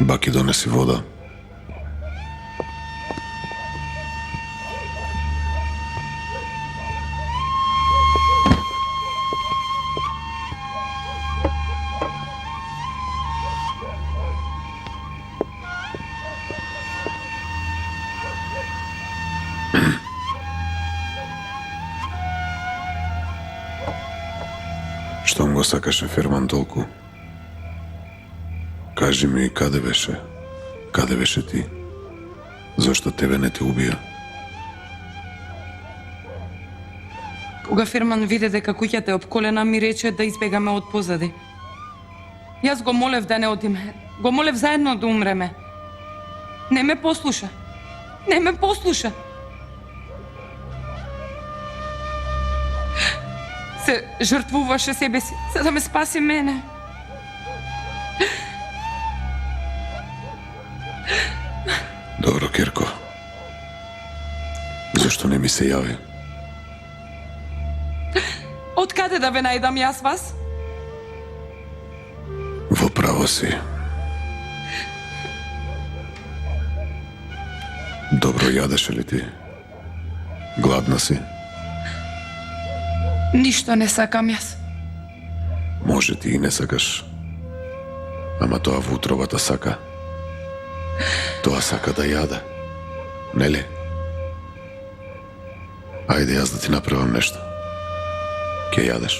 Баки донеси вода. Штом го сакаше Ферман толку? Кажи ми, каде беше? Каде беше ти? Зошто тебе не те убија? Кога Ферман виде дека куќата е обколена, ми рече да избегаме од позади. Јас го молев да не одиме. Го молев заедно да умреме. Не ме послуша. Не ме послуша. Се жртвуваше себе си, за да ме спаси мене. Добро, Кирко. Зошто не ми се јави? Од каде да ве најдам јас вас? Во право си. Добро јадеше ли ти? Гладна си? Ништо не сакам јас. Може ти и не сакаш. Ама тоа во утробата сака. Тоа сака да јаде. Нели? Ајде јас да ти направам нешто. Ке јадеш.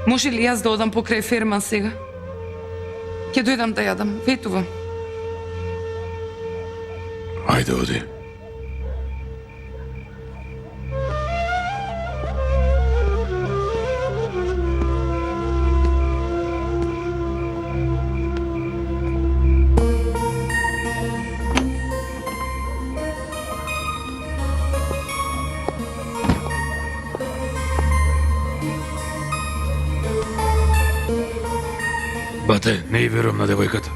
Може ли јас да одам покрај Ферман сега? Ќе дојдам да јадам, ветувам. Ајде, оди. Бате, не и верувам на девојката.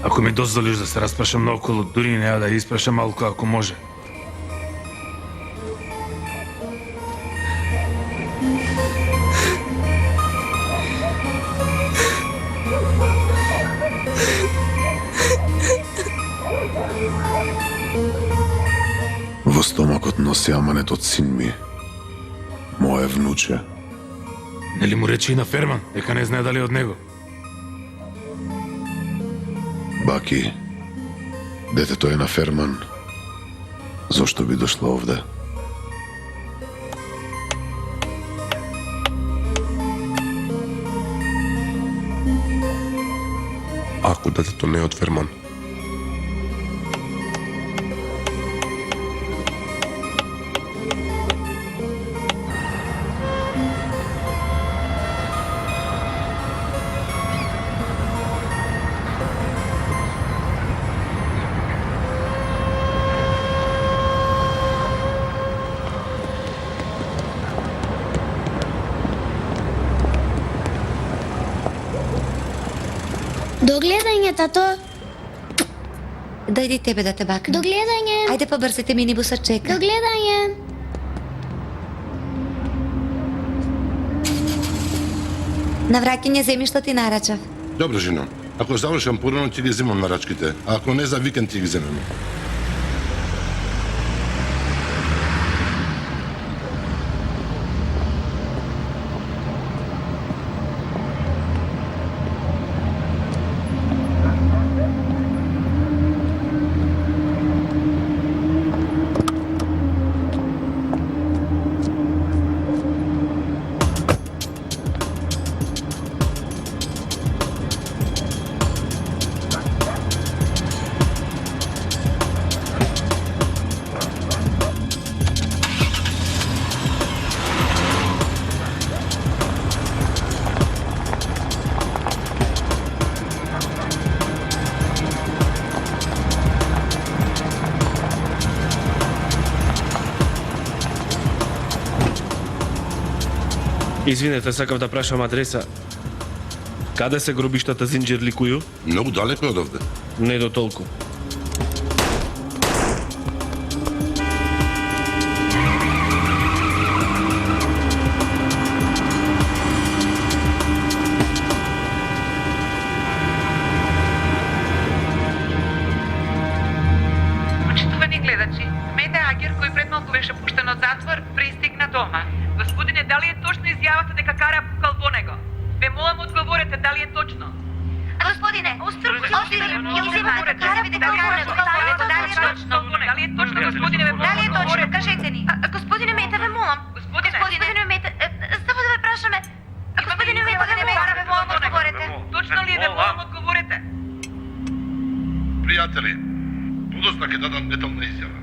Ако ми дозволиш да се распрашам наоколу, дури неа да ја испрашам малку ако може. Во стомакот носи аманетот син ми. Мое внуче. Нели му рече и на Ферман, дека не знае дали од него? Баки, детето е на Ферман. Зошто би дошло овде? Ако детето не е од Ферман. До гледање, тато. Дојди тебе да те бакнем. До гледање. Ајде побрзите, минибусот чека. До гледање. На враќање земи што ти нарачав. Добро, жено. Ако завршам порано, ќе ги земам нарачките, а ако не, за викенд ќе ги земеме. Извинете, сакав да прашам адреса. Каде се гробиштата Зинџерликују? Многу далеко од овде. Не до толку. малку беше пуштен од затвор, пристигна дома. Господине, дали е точно изјавата дека кара пукал во него? Ве молам одговорете дали е точно. Господине, Дали е точно, господине, ве молам дали е точно? одговорете. Кажете ни. Господине Мета, ве молам. Господине Мета, само да ве прашаме. Господине Мета, ве молам одговорете. Точно ли е, ве молам одговорете? Пријатели, подоцна ќе дадам детална изјава.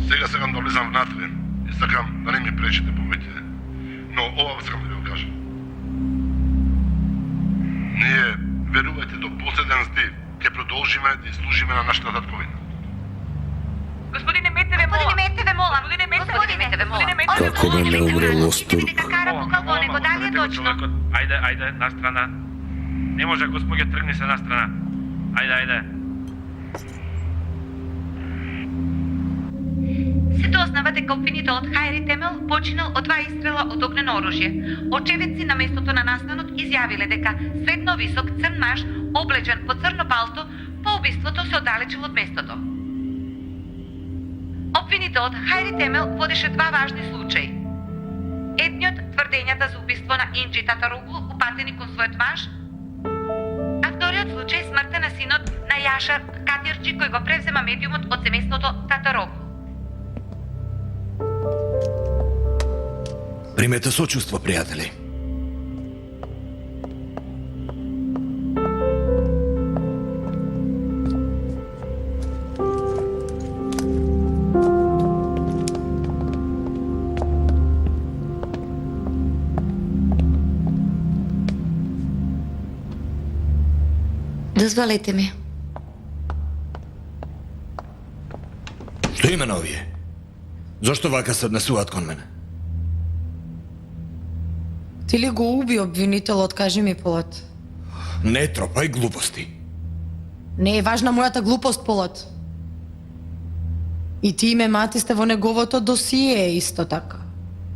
Сега сакам да влезам внатре и сакам да не ми пречите повеќе. Но ова сакам да ви го кажам. Ние, верувајте, до последен здив ќе продолжиме да служиме на нашата татковина. Господине Мете, ве молам. Господине Мете, ве молам. Како да не умре Лостурк? Дека кара пукал во него, дали е точно? Ајде, на страна. Не може, господја, тргни се на страна. Ајде. Се дознава дека обвинителот Хајри Темел починал од 2 истрела од огнено оружје. Очевидци на местото на настанот изјавиле дека средно висок црн маж, облечен по црно палто, по убиството се оддалечил од местото. Обвинителот Хајри Темел водеше 2 важни случаи. Едниот тврдењата за убиство на Инджи Татароглу, упатени кон својот маж, а вториот случај смртта на синот на Јашар Катирџи, кој го превзема медиумот од семејството Татароглу. Примете сочувство, пријатели. Дозволете ми. Што именно овие? Зошто вака се однесуваат кон мене? Ти ли го уби обвинителот, кажи ми, Полат? Не тропај глупости. Не е важна мојата глупост, Полат. И ти и ме мати сте во неговото досие исто така.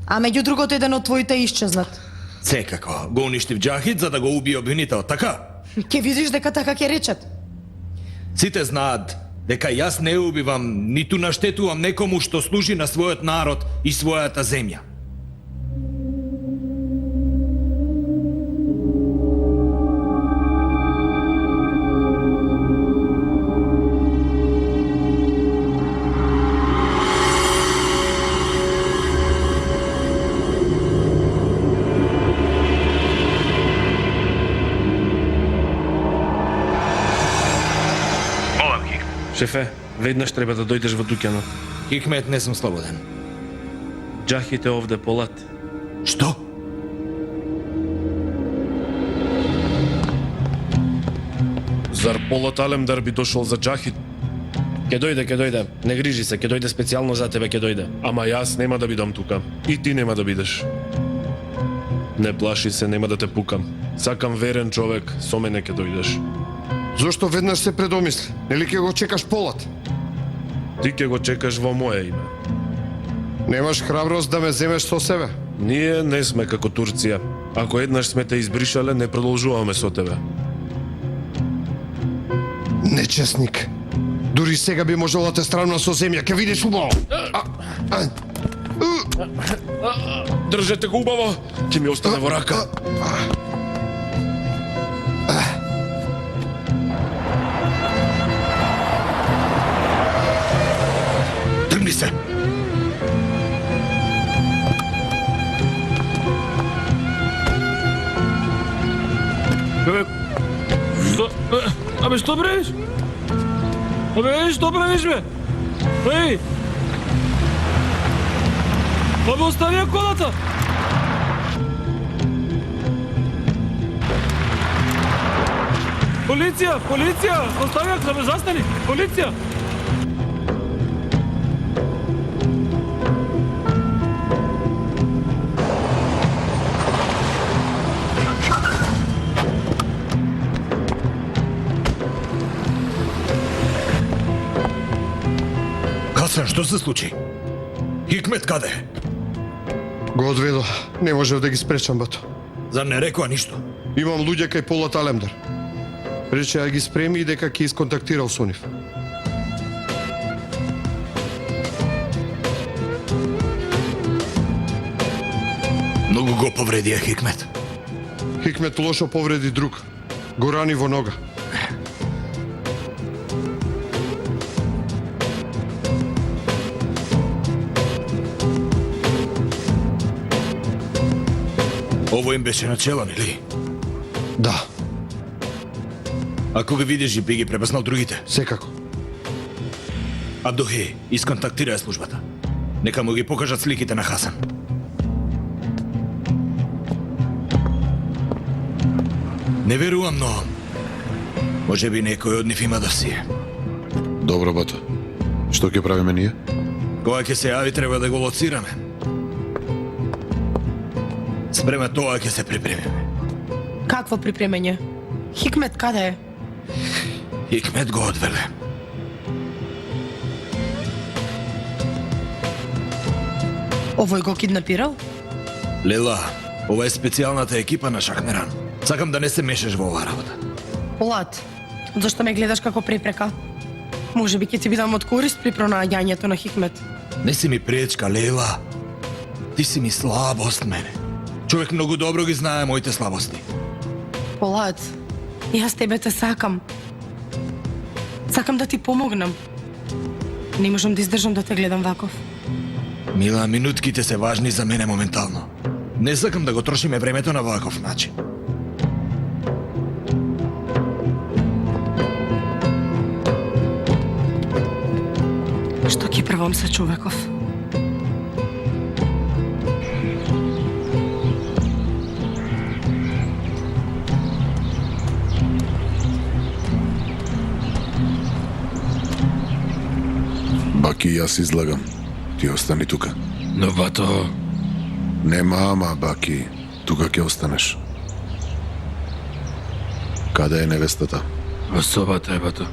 А меѓу другото еден од твоите исчезнат. Секако, го уништив Џахид за да го уби обвинител, така? Ке видиш дека така ќе речат. Сите знаат дека јас не убивам, ниту наштетувам некому што служи на својот народ и својата земја. Шефе, веднаш треба да дојдеш во дуќанот. Хикмет, не сум слободен. Џахид е овде, Полат. Што? Зар Полат Алемдар би дошол за Џахид? Ке дојде. Не грижи се, ке дојде специјално за тебе, ке дојде. Ама јас нема да бидам тука. И ти нема да бидеш. Не плаши се, нема да те пукам. Сакам верен човек, со мене ке дојдеш. Зошто веднаш се предомисли? Нели ќе го чекаш Полат? Ти ке го чекаш во моје име. Немаш храброст да ме земеш со себе? Ние не сме како Турција. Ако еднаш сме те избришале, не продолжуваме со тебе. Нечестник. Дури сега би можел да те стравна со земја, ќе видиш убаво. Држете го убаво, ќе ми остане во рака. Тргни се! Абе, што правиш? Абе, што правиш, бе? Еј! Абе, остави ја колата! Полиција! Остави ја, да ме застани! Полиција! Хасан, што се случи? Хикмет каде е? Го одведо. Не можев да ги спречам, бато. Зар не рекоа ништо? Имам луѓе кај Полат Алемдар. Рече ја ги спреми и дека ќе исконтактирал со нив. Многу го повредија Хикмет. Хикмет лошо повреди друг. Го рани во нога. Ово им беше начело, нели? Да, Ако ги видиш и би ги препознал другите. секако. Абдухи, исконтактирај службата. Нека му ги покажат сликите на Хасан. Не верувам, но може би некој од нив има да си. Добро, бато. Што ќе правиме ние? Кога ќе се јави, треба да го лоцираме. Спрема тоа ќе се припремиме. Какво припремање? Хикмет каде е? Хикмет го одвеле. Овој го киднапирал? Лела, ова е специјалната екипа на Шахмеран. Сакам да не се мешаш во оваа работа. Полат, зашто ме гледаш како препрека? Може би ќе ти бидам од корист при пронаѓањето на Хикмет. Не си ми пречка, Лела. Ти си ми слабост мене. Човек многу добро ги знае моите слабости. Полат, јас тебе те сакам. Сакам да ти помогнам. Не можам да издржам да те гледам ваков. Мила, минутките се важни за мене моментално. Не сакам да го трошиме времето на ваков начин. Што ќе правам со човеков? Баки, јас излагам. Ти остани тука. Но бато, Нема ама, Баки. Тука ќе останеш. Каде е невестата? во собата е бато.